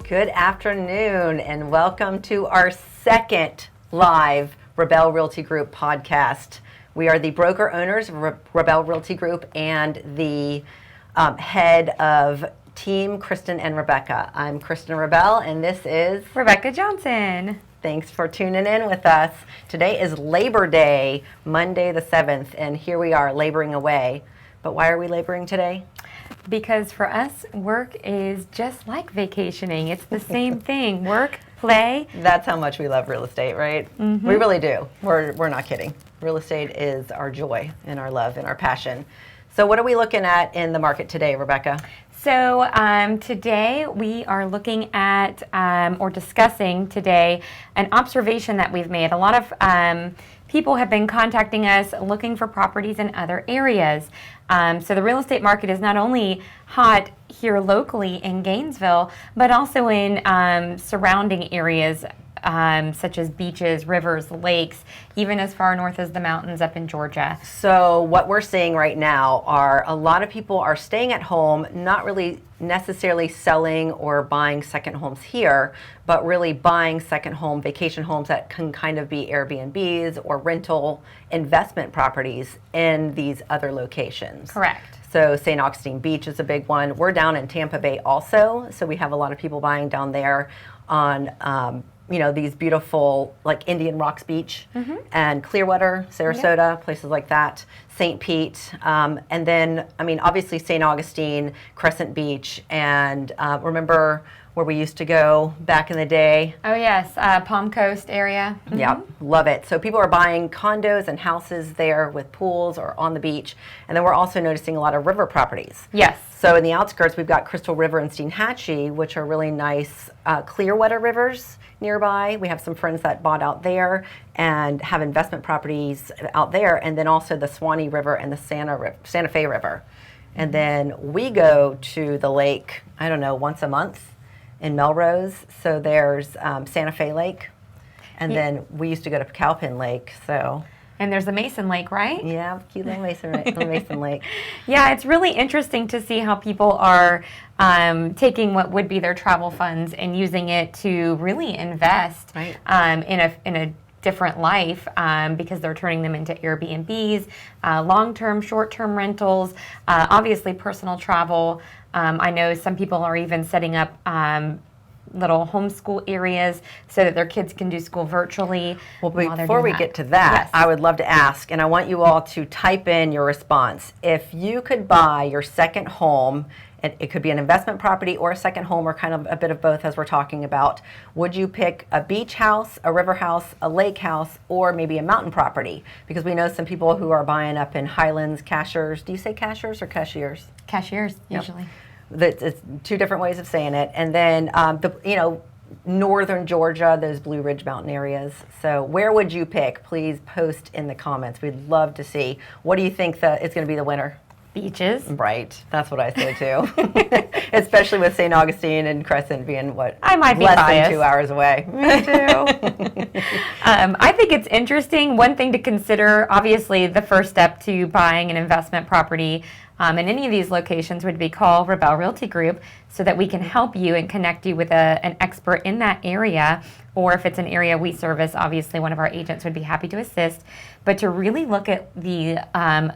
Good afternoon and welcome to our second live Rabell Realty Group podcast. We are the broker owners of Rabell Realty Group and the head of team Kristen and Rebecca. I'm Kristen Rabell and this is Rebecca Johnson. Thanks for tuning in with us. Today is Labor Day, Monday the 7th, and here we are laboring away. But why are we laboring today? Because for us, work is just like vacationing. It's the same thing. Work, play. That's how much we love real estate, right? Mm-hmm. We really do. We're not kidding. Real estate is our joy and our love and our passion. So what are we looking at in the market today, Rebecca? So today we are looking at or discussing today an observation that we've made. A lot of people have been contacting us looking for properties in other areas. So the real estate market is not only hot here locally in Gainesville, but also in surrounding areas such as beaches, rivers, lakes, even as far north as the mountains up in Georgia. So what we're seeing right now are a lot of people are staying at home, not really necessarily selling or buying second homes here, but really buying second home vacation homes that can kind of be Airbnbs or rental investment properties in these other locations. Correct. So St. Augustine Beach is a big one. We're down in Tampa Bay also, so we have a lot of people buying down there on these beautiful, like Indian Rocks Beach and Clearwater, Sarasota, places like that, St. Pete, and then, obviously St. Augustine, Crescent Beach, and remember where we used to go back in the day? Oh yes, Palm Coast area. Yeah, love it. So people are buying condos and houses there with pools or on the beach, and then we're also noticing a lot of river properties. Yes. So in the outskirts, we've got Crystal River and Steinhatchee, which are really nice Clearwater rivers nearby. We have some friends that bought out there and have investment properties out there, and then also the Swanee River and the Santa Fe River. And then we go to the lake, once a month in Melrose. So there's Santa Fe Lake, and then we used to go to Cowpen Lake. So. And there's a Mason Lake, right? Yeah, cute little Mason Lake. Yeah, it's really interesting to see how people are taking what would be their travel funds and using it to really invest in a different life because they're turning them into Airbnbs, long-term, short-term rentals, obviously personal travel. I know some people are even setting up little homeschool areas so that their kids can do school virtually. Well, before we get to that, yes. I would love to ask, and I want you all to type in your response. If you could buy your second home, and it could be an investment property or a second home or kind of a bit of both as we're talking about, would you pick a beach house, a river house, a lake house, or maybe a mountain property? Because we know some people who are buying up in Highlands, Cashiers. Do you say Cashiers or Cashiers? Cashiers, usually. Yep. It's two different ways of saying it. And then, northern Georgia, those Blue Ridge Mountain areas. So where would you pick? Please post in the comments. We'd love to see. What do you think is going to be the winner? Beaches. Right. That's what I say too. Especially with St. Augustine and Crescent being I might be less biased. than 2 hours away. Me too. I think it's interesting. One thing to consider, obviously, the first step to buying an investment property in any of these locations would be call Rabell Realty Group so that we can help you and connect you with an expert in that area. Or if it's an area we service, obviously one of our agents would be happy to assist. But to really look at the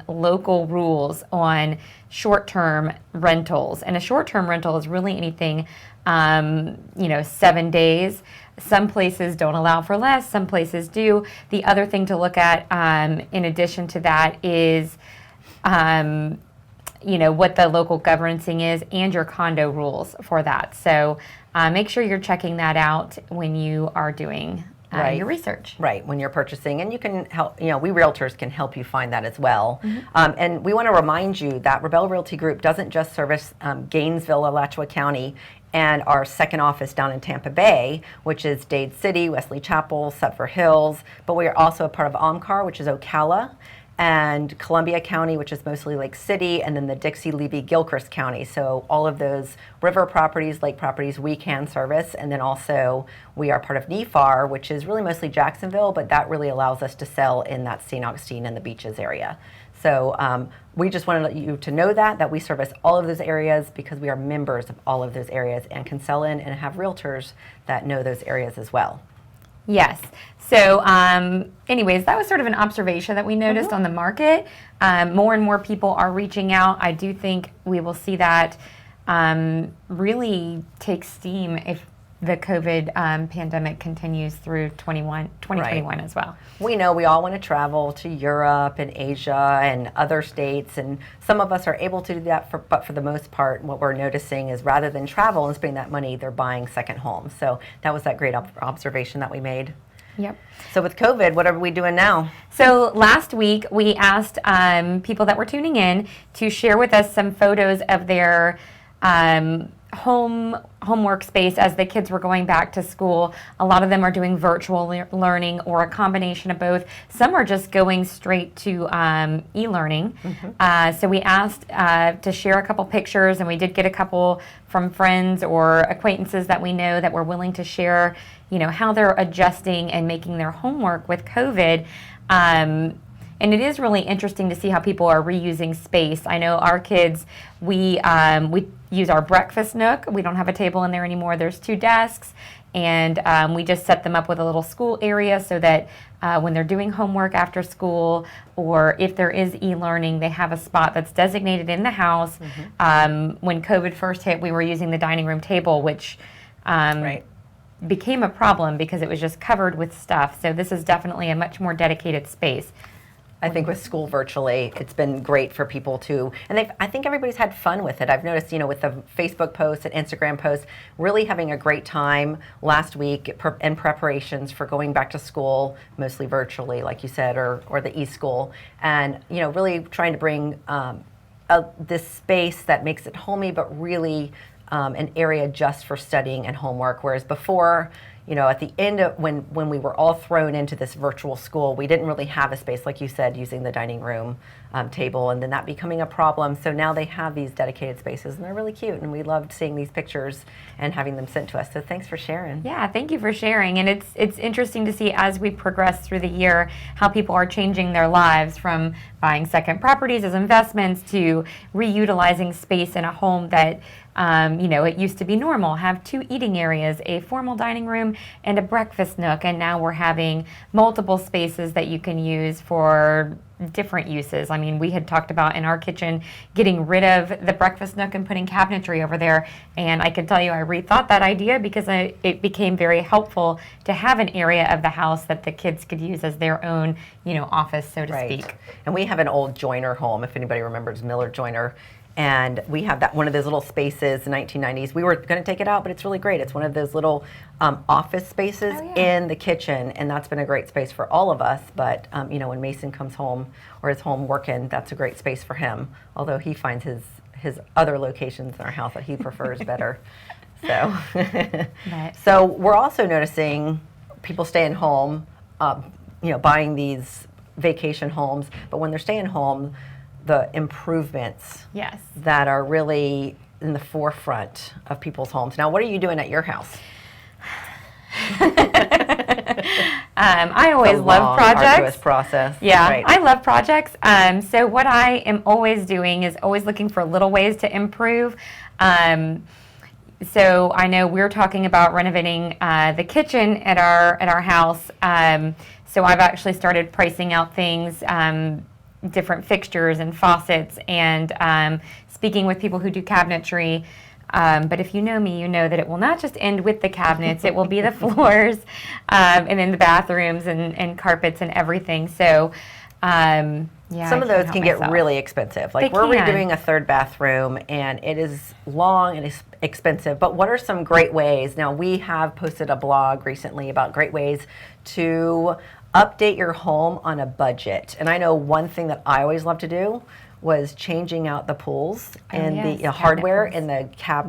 local rules on short-term rentals. And a short-term rental is really anything, 7 days. Some places don't allow for less, some places do. The other thing to look at in addition to that is what the local governancing is and your condo rules for that. So make sure you're checking that out when you are doing your research. Right, when you're purchasing. And you can help, we realtors can help you find that as well. And we want to remind you that Rabell Realty Group doesn't just service Gainesville, Alachua County, and our second office down in Tampa Bay, which is Dade City, Wesley Chapel, Sutpher Hills, but we are also a part of Omcar, which is Ocala, and Columbia County, which is mostly Lake City, and then the Dixie, Levy, Gilchrist County. So all of those river properties, lake properties, we can service. And then also we are part of NEFAR, which is really mostly Jacksonville, but that really allows us to sell in that St. Augustine and the beaches area. So we just wanted you to know that we service all of those areas because we are members of all of those areas and can sell in and have realtors that know those areas as well. Yes. So anyways, that was sort of an observation that we noticed on the market. More and more people are reaching out. I do think we will see that really take steam if the COVID pandemic continues through 2021 as well. We know we all want to travel to Europe and Asia and other states, and some of us are able to do that, but for the most part, what we're noticing is rather than travel and spending that money, they're buying second homes. So that was that great observation that we made. Yep. So with COVID, what are we doing now? So last week, we asked people that were tuning in to share with us some photos of their home workspace as the kids were going back to school. A lot of them are doing virtual learning or a combination of both. Some are just going straight to e-learning. So we asked to share a couple pictures, and we did get a couple from friends or acquaintances that we know that were willing to share, how they're adjusting and making their homework with COVID. And it is really interesting to see how people are reusing space. I know our kids, we use our breakfast nook. We don't have a table in there anymore. There's 2 desks, and we just set them up with a little school area so that when they're doing homework after school, or if there is e-learning, they have a spot that's designated in the house. When COVID first hit, we were using the dining room table, which became a problem because it was just covered with stuff. So this is definitely a much more dedicated space. I think with school virtually, it's been great for people to, and I think everybody's had fun with it. I've noticed, with the Facebook posts and Instagram posts, really having a great time last week in preparations for going back to school, mostly virtually, like you said, or the e-school, and really trying to bring this space that makes it homey, but really an area just for studying and homework. Whereas before, at the end of when we were all thrown into this virtual school, we didn't really have a space, like you said, using the dining room table, and then that becoming a problem. So now they have these dedicated spaces, and they're really cute, and we loved seeing these pictures and having them sent to us. So thanks for sharing. Yeah, thank you for sharing. And it's interesting to see as we progress through the year how people are changing their lives, from buying second properties as investments to reutilizing space in a home that it used to be normal, have 2 eating areas, a formal dining room and a breakfast nook, and now we're having multiple spaces that you can use for different uses. I mean, we had talked about in our kitchen getting rid of the breakfast nook and putting cabinetry over there, and I can tell you I rethought that idea because it became very helpful to have an area of the house that the kids could use as their own, office, so to speak. And we have an old Joyner home, if anybody remembers Miller Joyner. And we have that one of those little spaces in the 1990s. We were going to take it out, but it's really great. It's one of those little office spaces in the kitchen, and that's been a great space for all of us. But when Mason comes home or is home working, that's a great space for him. Although he finds his other locations in our house that he prefers better. So, so we're also noticing people staying home, buying these vacation homes. But when they're staying home, the improvements that are really in the forefront of people's homes. Now, what are you doing at your house? I always love projects. Arduous process. Yeah, right. I love projects. So what I am always doing is always looking for little ways to improve. So I know we're talking about renovating the kitchen at our house. So I've actually started pricing out things, different fixtures and faucets, and speaking with people who do cabinetry. But if you know me, you know that it will not just end with the cabinets. It will be the floors, and then the bathrooms and carpets and everything. So some of those can get really expensive. Like we're redoing a 3rd bathroom, and it is long and it's expensive. But what are some great ways? Now, we have posted a blog recently about great ways to update your home on a budget. And I know one thing that I always love to do was changing out the pools and the hardware in the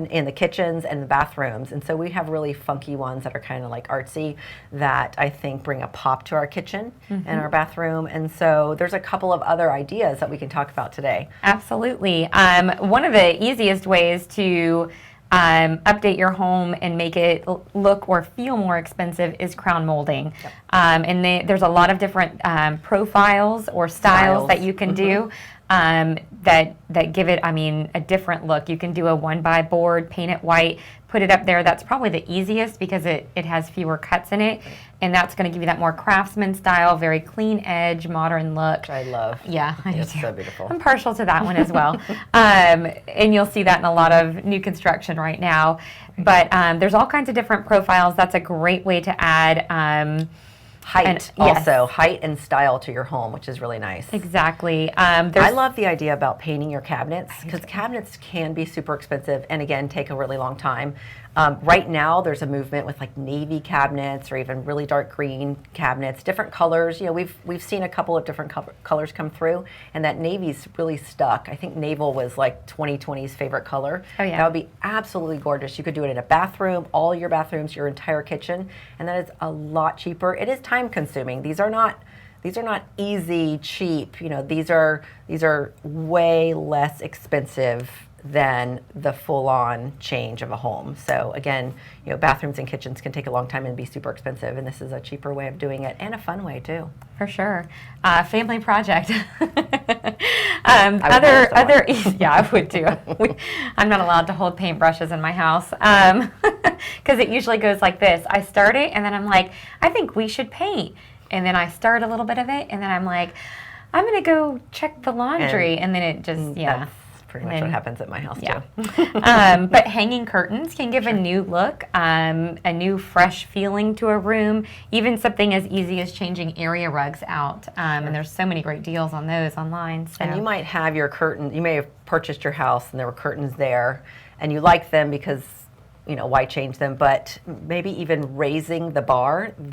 in the kitchens and the bathrooms. And so we have really funky ones that are kind of like artsy that I think bring a pop to our kitchen and our bathroom. And so there's a couple of other ideas that we can talk about today. Absolutely. One of the easiest ways to update your home and make it look or feel more expensive is crown molding. Yep. And there's a lot of different profiles or styles that you can do. That give it, a different look. You can do a 1x board, paint it white, put it up there. That's probably the easiest because it has fewer cuts in it, and that's going to give you that more craftsman style, very clean edge, modern look. Which I love. Yeah, I do It's too. so beautiful. I'm partial to that one as well. And you'll see that in a lot of new construction right now. But there's all kinds of different profiles. That's a great way to add Height, also. Height and style to your home, which is really nice. Exactly. I love the idea about painting your cabinets because cabinets can be super expensive and, again, take a really long time. Right now, there's a movement with like navy cabinets or even really dark green cabinets, different colors. We've seen a couple of different colors come through, and that navy's really stuck. I think naval was like 2020's favorite color. Oh, yeah. That would be absolutely gorgeous. You could do it in a bathroom, all your bathrooms, your entire kitchen, and that is a lot cheaper. It is time consuming. These are not easy, cheap. These are way less expensive than the full-on change of a home. So again, bathrooms and kitchens can take a long time and be super expensive, and this is a cheaper way of doing it and a fun way too. For sure. Family project. I would too. I'm not allowed to hold paintbrushes in my house because it usually goes like this. I start it and then I'm like, I think we should paint. And then I start a little bit of it and then I'm like, I'm going to go check the laundry. And then it just, That's pretty much what happens at my house too. But hanging curtains can give a new look, a new fresh feeling to a room, even something as easy as changing area rugs out. And there's so many great deals on those online. So. And you might have your curtain, you may have purchased your house and there were curtains there and you like them because, why change them? But maybe even raising the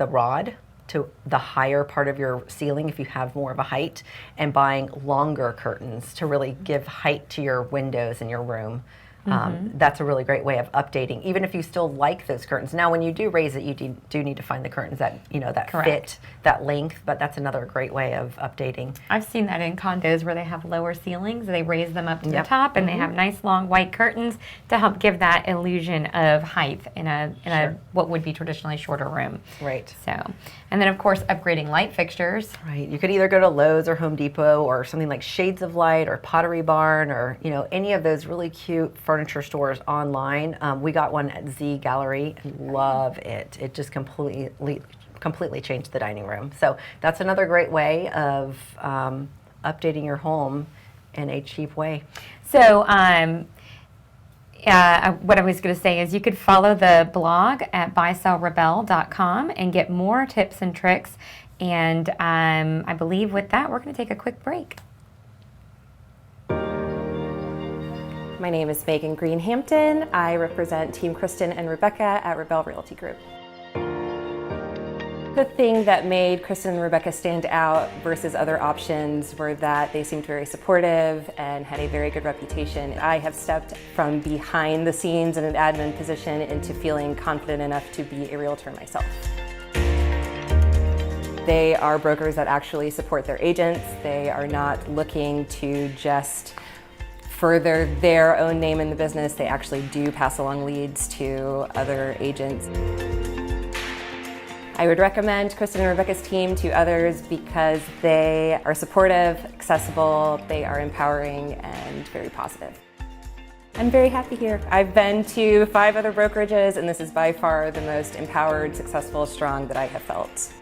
rod, to the higher part of your ceiling if you have more of a height, and buying longer curtains to really give height to your windows in your room. That's a really great way of updating, even if you still like those curtains. Now, when you do raise it, you do need to find the curtains that that fit that length, but that's another great way of updating. I've seen that in condos where they have lower ceilings. They raise them up to the top, and they have nice long white curtains to help give that illusion of height in a what would be traditionally shorter room. Right. So, and then of course upgrading light fixtures. Right. You could either go to Lowe's or Home Depot or something like Shades of Light or Pottery Barn or any of those really cute furniture stores online. We got one at Z Gallery and love it. It just completely changed the dining room. So that's another great way of updating your home in a cheap way. So what I was going to say is you could follow the blog at buysellrebell.com and get more tips and tricks. And I believe with that, we're going to take a quick break. My name is Megan Greenhampton. I represent Team Kristen and Rebecca at Rabell Realty Group. The thing that made Kristen and Rebecca stand out versus other options were that they seemed very supportive and had a very good reputation. I have stepped from behind the scenes in an admin position into feeling confident enough to be a realtor myself. They are brokers that actually support their agents. They are not looking to just further their own name in the business. They actually do pass along leads to other agents. I would recommend Kristen and Rebecca's team to others because they are supportive, accessible, they are empowering, and very positive. I'm very happy here. I've been to 5 other brokerages, and this is by far the most empowered, successful, strong that I have felt.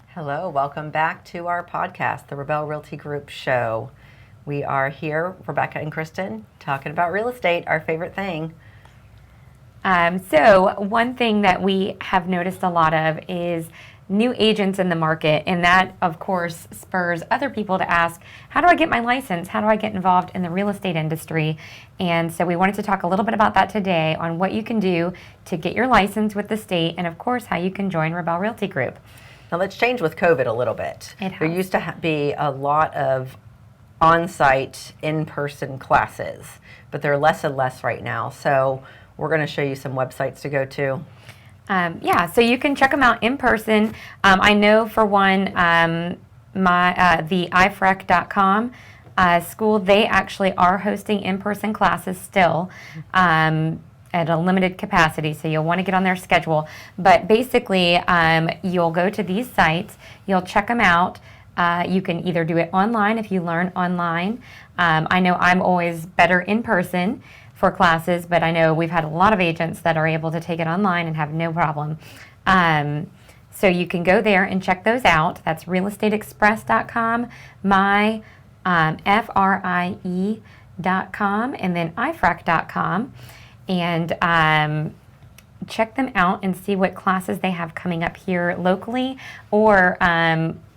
Hello, welcome back to our podcast, the Rabell Realty Group show. We are here, Rebecca and Kristen, talking about real estate, our favorite thing. So one thing that we have noticed a lot of is new agents in the market, and that, of course, spurs other people to ask, how do I get my license? How do I get involved in the real estate industry? And so we wanted to talk a little bit about that today on what you can do to get your license with the state, and of course, how you can join Rabell Realty Group. Now let's change with COVID a little bit. It has. There used to be a lot of on-site, in-person classes, but they're less and less right now. So we're going to show you some websites to go to. So you can check them out in person. I know for one, the ifrec.com school, they actually are hosting in-person classes still. At a limited capacity, so you'll want to get on their schedule. But basically, you'll go to these sites, you'll check them out. You can either do it online if you learn online. I know I'm always better in person for classes, but I know we've had a lot of agents that are able to take it online and have no problem. So you can go there and check those out. That's realestateexpress.com, FRIE.com, and then ifrac.com. And check them out and see what classes they have coming up here locally, or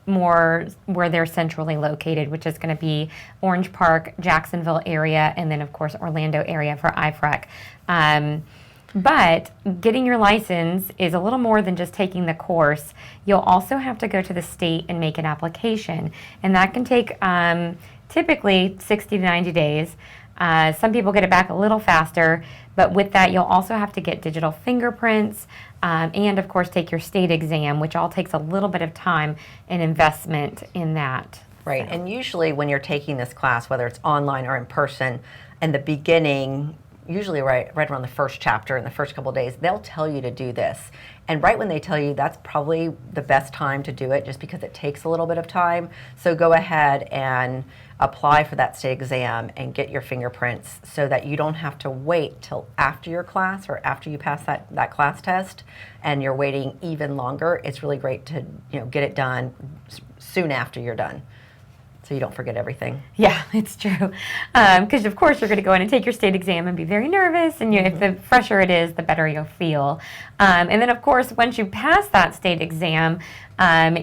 more where they're centrally located, which is going to be Orange Park, Jacksonville area, and then of course Orlando area for ifrac. But getting your license is a little more than just taking the course. You'll also have to go to the state and make an application, and that can take typically 60 to 90 days. Some people get it back a little faster, but with that, you'll also have to get digital fingerprints and, of course, take your state exam, which all takes a little bit of time and investment in that. Right, and usually when you're taking this class, whether it's online or in person, in the beginning, usually right around the first chapter in the first couple of days, they'll tell you to do this. And right when they tell you, that's probably the best time to do it, just because it takes a little bit of time. So go ahead and apply for that state exam and get your fingerprints, so that you don't have to wait till after your class or after you pass that class test and you're waiting even longer. It's really great to get it done soon after you're done, so you don't forget everything. Yeah, it's true. Because, of course, you're going to go in and take your state exam and be very nervous, and if the fresher it is, the better you'll feel. And then, of course, once you pass that state exam,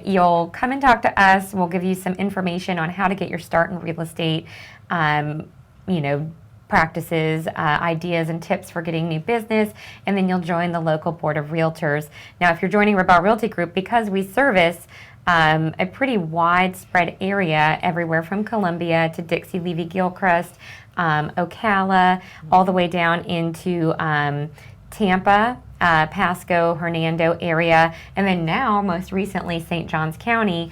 you'll come and talk to us. We'll give you some information on how to get your start in real estate, practices, ideas, and tips for getting new business, and then you'll join the local board of realtors. Now, if you're joining Rabell Realty Group, because we service a pretty widespread area, everywhere from Columbia to Dixie, Levy, Gilchrist, Ocala, all the way down into Tampa, Pasco, Hernando area, and then now, most recently, St. Johns County.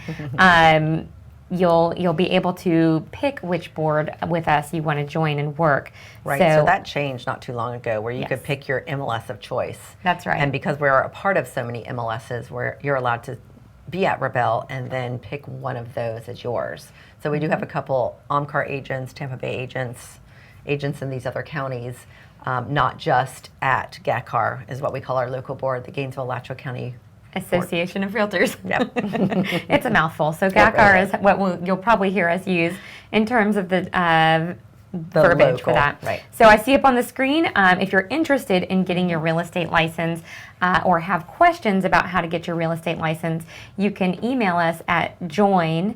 You'll be able to pick which board with us you want to join and work. Right, so that changed not too long ago, where you could pick your MLS of choice. That's right. And because we're a part of so many MLSs, where you're allowed to be at Rabell and then pick one of those as yours. So we do have a couple OMCAR agents, Tampa Bay agents in these other counties, not just at GACAR, is what we call our local board, the Gainesville-Alachua County Association of Realtors. Yep. It's a mouthful. So GACAR is what you'll probably hear us use in terms of the verbiage local, for that. Right. So I see up on the screen, if you're interested in getting your real estate license or have questions about how to get your real estate license, you can email us at join@buy,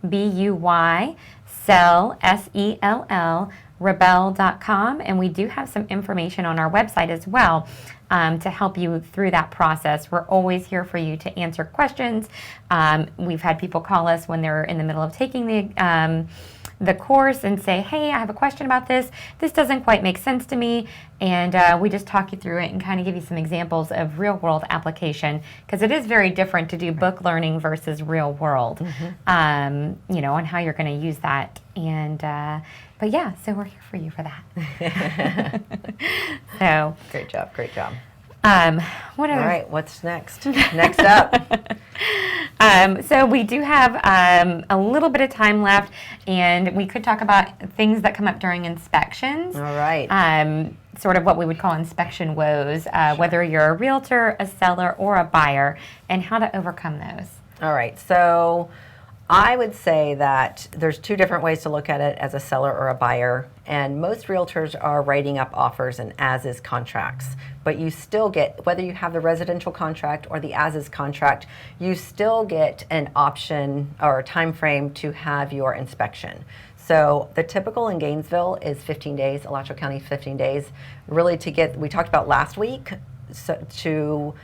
B-U-Y, sell, S-E-L-L, Rabell.com, and we do have some information on our website as well to help you through that process. We're always here for you to answer questions. We've had people call us when they're in the middle of taking the course and say, hey, I have a question about this. This doesn't quite make sense to me. And we just talk you through it and kind of give you some examples of real world application, because it is very different to do book learning versus real world, on how you're going to use that. And but yeah, so we're here for you for that. So Great job. what All other? right, what's next? Next up. So we do have a little bit of time left, and we could talk about things that come up during inspections. All right. Sort of what we would call inspection woes, whether you're a realtor, a seller, or a buyer, and how to overcome those. All right, so I would say that there's two different ways to look at it as a seller or a buyer, and most realtors are writing up offers and as-is contracts, but you still get, whether you have the residential contract or the as-is contract, you still get an option or a time frame to have your inspection. So the typical in Gainesville is 15 days, Alachua County 15 days, really to get, we talked about last week, so to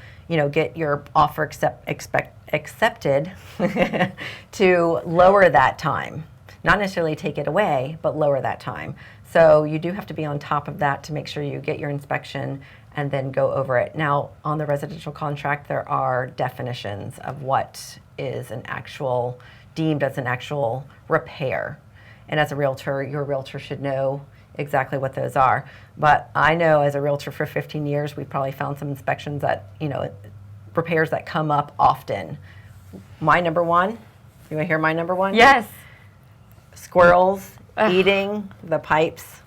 get your offer accepted to lower that time. Not necessarily take it away, but lower that time. So you do have to be on top of that to make sure you get your inspection and then go over it. Now, on the residential contract, there are definitions of what is deemed as an actual repair. And as a realtor, your realtor should know exactly what those are. But I know as a realtor for 15 years, we probably found some inspections that, repairs that come up often. My number one, you want to hear my number one? Yes. Squirrels eating the pipes.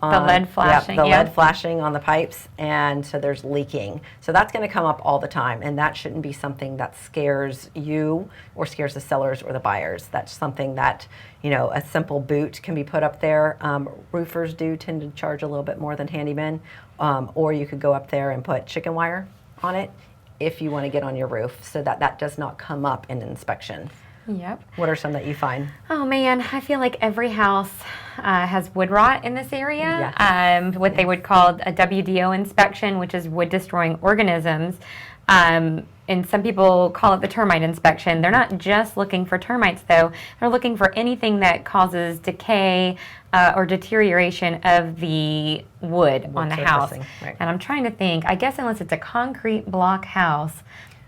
The lead flashing. The lead flashing on the pipes, and so there's leaking. So that's going to come up all the time, and that shouldn't be something that scares you or scares the sellers or the buyers. That's something that, a simple boot can be put up there. Roofers do tend to charge a little bit more than handymen, or you could go up there and put chicken wire on it if you want to get on your roof, so that does not come up in inspection. Yep. What are some that you find? Oh man, I feel like every house has wood rot in this area. Yes. What they would call a WDO inspection, which is wood destroying organisms. And some people call it the termite inspection. They're not just looking for termites though. They're looking for anything that causes decay or deterioration of the wood on the house. Right. And I'm trying to think, I guess unless it's a concrete block house,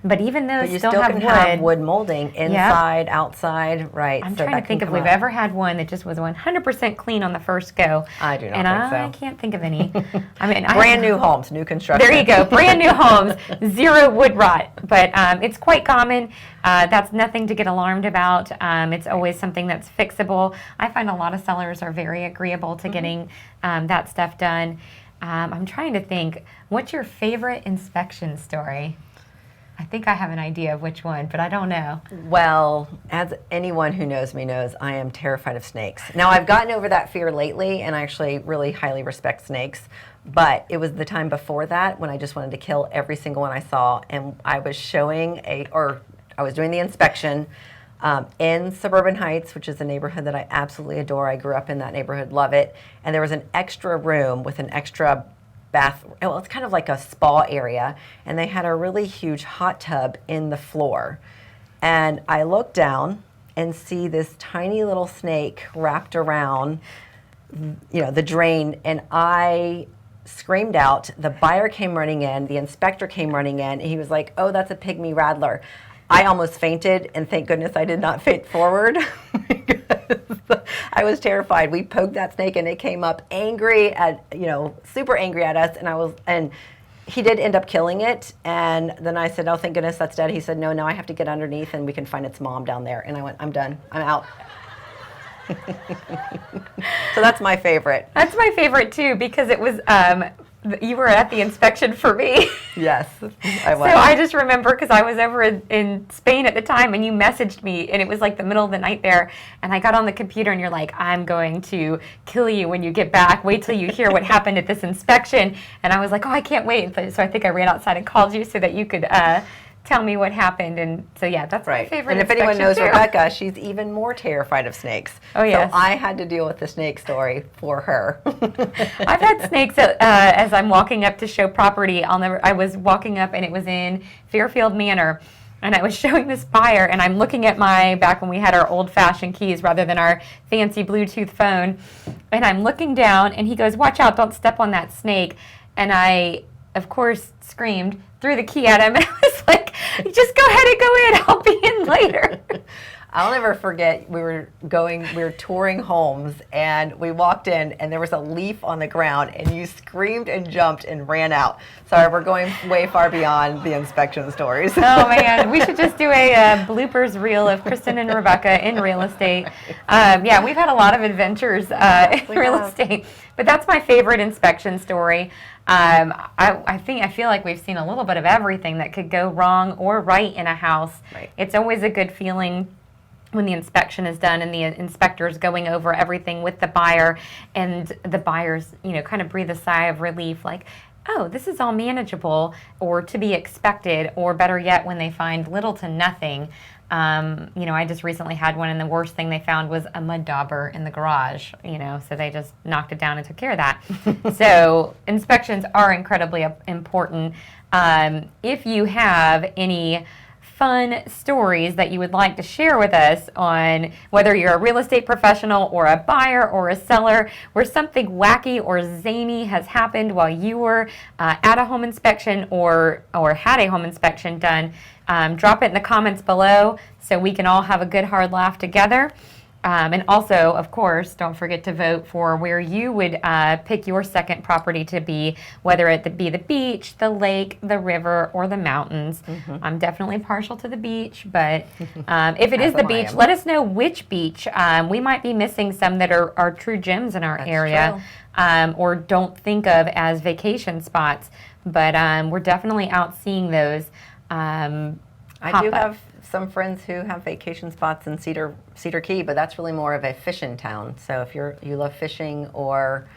but even those you still can have wood molding inside, outside, right? I'm trying to think if we've ever had one that just was 100% clean on the first go. I do not and think so. I can't think of any. I mean, brand new homes, new construction. There you go, brand new homes, zero wood rot. But it's quite common. That's nothing to get alarmed about. It's always something that's fixable. I find a lot of sellers are very agreeable to getting that stuff done. I'm trying to think, what's your favorite inspection story? I think I have an idea of which one, but I don't know. Well, as anyone who knows me knows, I am terrified of snakes. Now, I've gotten over that fear lately, and I actually really highly respect snakes. But it was the time before that when I just wanted to kill every single one I saw, and I was I was doing the inspection in Suburban Heights, which is a neighborhood that I absolutely adore. I grew up in that neighborhood, love it. And there was an extra room with an extra well, it's kind of like a spa area, and they had a really huge hot tub in the floor. And I look down and see this tiny little snake wrapped around, the drain, and I screamed out. The buyer came running in, the inspector came running in, and he was like, "Oh, that's a pygmy rattler." I almost fainted, and thank goodness I did not faint forward because I was terrified. We poked that snake, and it came up super angry at us, and he did end up killing it. And then I said, "Oh, thank goodness that's dead." He said, "No, I have to get underneath, and we can find its mom down there." And I went, "I'm done. I'm out." So that's my favorite. That's my favorite too, because it was you were at the inspection for me. Yes, I was. So I just remember because I was over in Spain at the time, and you messaged me, and it was like the middle of the night there, and I got on the computer, and you're like, "I'm going to kill you when you get back. Wait till you hear what happened at this inspection." And I was like, "Oh, I can't wait." So I think I ran outside and called you so that you could tell me what happened. And so yeah, that's my favorite. And if anyone knows too. Rebecca, she's even more terrified of snakes. Oh yes. So I had to deal with the snake story for her. I've had snakes as I'm walking up to show property. I was walking up, and it was in Fairfield Manor, and I was showing this buyer, and I'm looking at back when we had our old-fashioned keys rather than our fancy Bluetooth phone, and I'm looking down, and he goes, "Watch out, don't step on that snake." And I, of course, screamed, threw the key at him, and I was like, "Just go ahead and go in. I'll be in later." I'll never forget, we were touring homes, and we walked in, and there was a leaf on the ground, and you screamed and jumped and ran out. Sorry, we're going way far beyond the inspection stories. Oh man, we should just do a bloopers reel of Kristen and Rebecca in real estate. Yeah, we've had a lot of adventures in real estate, but that's my favorite inspection story. I feel like we've seen a little bit of everything that could go wrong or right in a house. Right. It's always a good feeling when the inspection is done and the inspector's going over everything with the buyer, and the buyers, kind of breathe a sigh of relief, like, "Oh, this is all manageable or to be expected," or better yet, when they find little to nothing. I just recently had one, and the worst thing they found was a mud dauber in the garage, so they just knocked it down and took care of that. So inspections are incredibly important. If you have any fun stories that you would like to share with us on whether you're a real estate professional or a buyer or a seller, where something wacky or zany has happened while you were at a home inspection or had a home inspection done. Drop it in the comments below so we can all have a good hard laugh together. And also, of course, don't forget to vote for where you would pick your second property to be, whether it be the beach, the lake, the river, or the mountains. I'm definitely partial to the beach, but if it is the beach, let us know which beach. We might be missing some that are true gems in our area, or don't think of as vacation spots, but we're definitely out seeing those. I do have some friends who have vacation spots in Cedar Key, but that's really more of a fishing town. So if you love fishing, or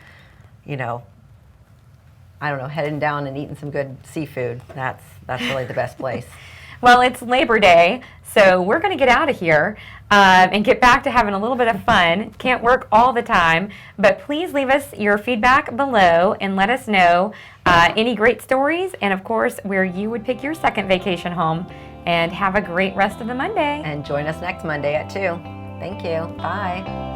I don't know, heading down and eating some good seafood, that's really the best place. Well, it's Labor Day, so we're going to get out of here and get back to having a little bit of fun. Can't work all the time, but please leave us your feedback below and let us know any great stories, and of course where you would pick your second vacation home. And have a great rest of the Monday. And join us next Monday at 2. Thank you. Bye.